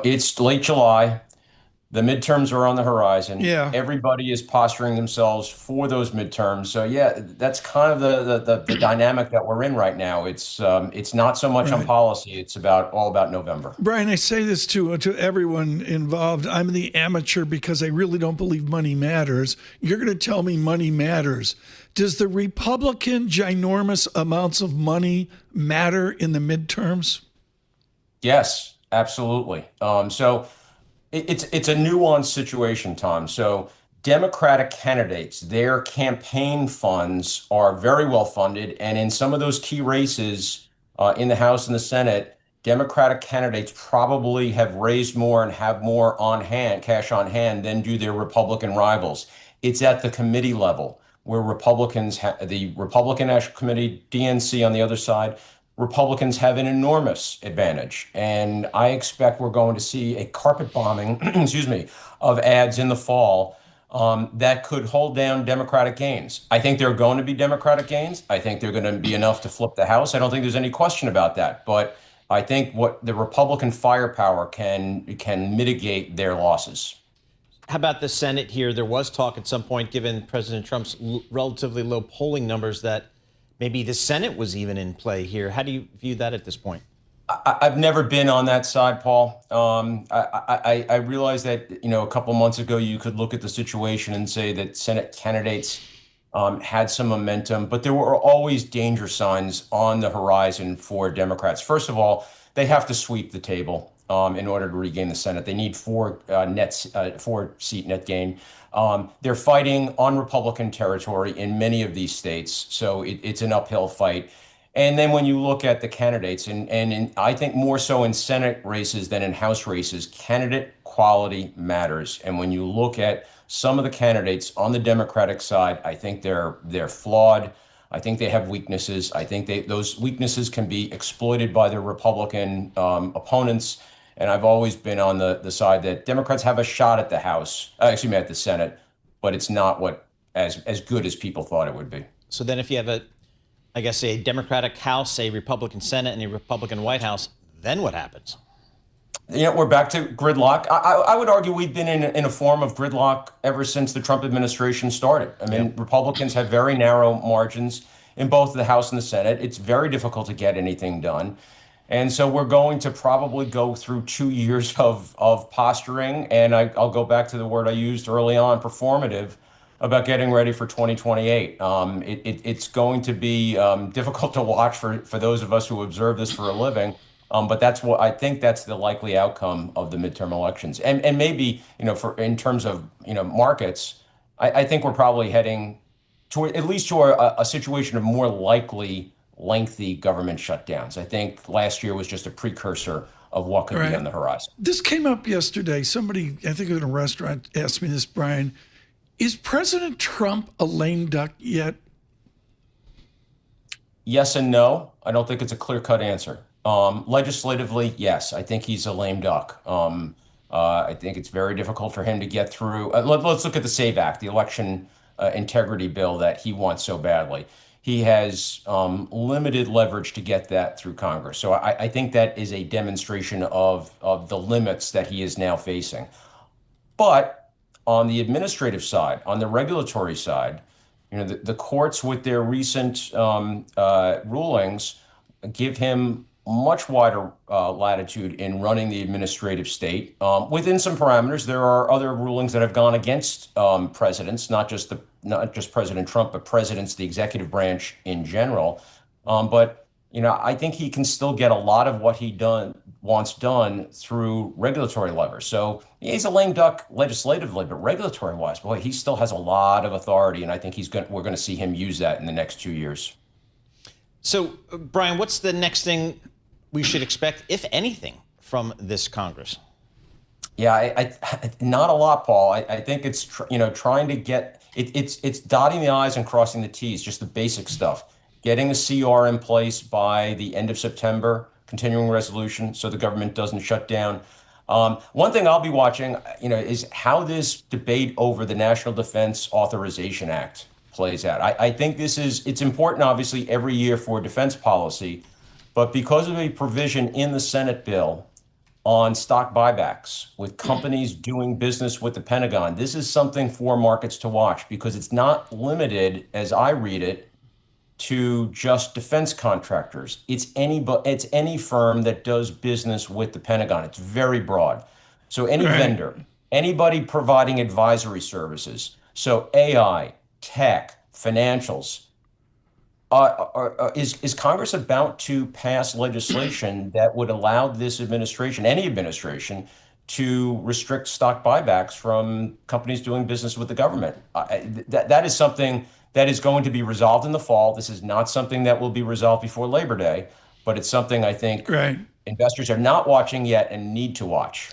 It's late July. The midterms are on the horizon. Yeah, Everybody is posturing themselves for those midterms. So yeah, that's kind of the dynamic that we're in right now. It's not so much on right. policy. It's about all about November. Brian, I say this to everyone involved. I'm the amateur because I really don't believe money matters. You're going to tell me money matters. Does the Republican ginormous amounts of money matter in the midterms? Yes, absolutely. It's a nuanced situation, Tom. So Democratic candidates, their campaign funds are very well funded, and in some of those key races in the House and the Senate, Democratic candidates probably have raised more and have more on hand, cash on hand, than do their Republican rivals. It's at the committee level where the Republican National Committee, DNC on the other side, Republicans have an enormous advantage. And I expect we're going to see a carpet bombing, excuse me, of ads in the fall that could hold down Democratic gains. I think there are going to be Democratic gains. I think they're going to be enough to flip the House. I don't think there's any question about that. But I think what the Republican firepower can mitigate their losses. How about the Senate here? There was talk at some point, given President Trump's relatively low polling numbers, that maybe the Senate was even in play here. How do you view that at this point? I've never been on that side, Paul. I realize that, a couple months ago, you could look at the situation and say that Senate candidates had some momentum, but there were always danger signs on the horizon for Democrats. First of all, they have to sweep the table in order to regain the Senate. They need four seat net gain. They're fighting on Republican territory in many of these states, so it's an uphill fight. And then when you look at the candidates, I think more so in Senate races than in House races, candidate quality matters. And when you look at some of the candidates on the Democratic side, I think they're flawed. I think they have weaknesses. I think those weaknesses can be exploited by their Republican opponents. And I've always been on the side that Democrats have a shot at the House, excuse me, at the Senate, but it's not as good as people thought it would be. So then if you have I guess, a Democratic House, a Republican Senate, and a Republican White House, then what happens? We're back to gridlock. I would argue we've been in a form of gridlock ever since the Trump administration started. I mean, Yep. Republicans have very narrow margins in both the House and the Senate. It's very difficult to get anything done. And so we're going to probably go through 2 years of posturing. And I'll go back to the word I used early on, performative, about getting ready for 2028. It's going to be difficult to watch for those of us who observe this for a living. But that's what I think that's the likely outcome of the midterm elections. And maybe, for in terms of, markets, I think we're probably heading to at least to a situation of more likely lengthy government shutdowns. I think last year was just a precursor of what All could be right. on the horizon. This came up yesterday. Somebody, I think in a restaurant, asked me this, Brian. Is President Trump a lame duck yet? Yes and no. I don't think it's a clear-cut answer. Legislatively, yes, I think he's a lame duck. I think it's very difficult for him to get through. Let's look at the SAVE Act, the election integrity bill that he wants so badly. He has limited leverage to get that through Congress. So I think that is a demonstration of the limits that he is now facing. But on the administrative side, on the regulatory side, the courts with their recent rulings give him much wider latitude in running the administrative state within some parameters. There are other rulings that have gone against presidents, not just President Trump, but presidents, the executive branch in general. But I think he can still get a lot of what wants done through regulatory levers. So yeah, he's a lame duck legislatively, but regulatory wise, boy, he still has a lot of authority, and I think we're going to see him use that in the next 2 years. So, Brian, what's the next thing we should expect, if anything, from this Congress? Yeah, not a lot, Paul. I think it's trying to get it's dotting the i's and crossing the t's, just the basic stuff. Getting a CR in place by the end of September, continuing resolution, so the government doesn't shut down. One thing I'll be watching, is how this debate over the National Defense Authorization Act plays out. I think it's important, obviously, every year for defense policy, but because of a provision in the Senate bill on stock buybacks with companies doing business with the Pentagon. This is something for markets to watch because it's not limited, as I read it, to just defense contractors. It's any firm that does business with the Pentagon. It's very broad. So any Right. vendor, anybody providing advisory services, so AI, tech, financials, is Congress about to pass legislation that would allow this administration, any administration, to restrict stock buybacks from companies doing business with the government? That is something that is going to be resolved in the fall. This is not something that will be resolved before Labor Day, but it's something I think Right. investors are not watching yet and need to watch.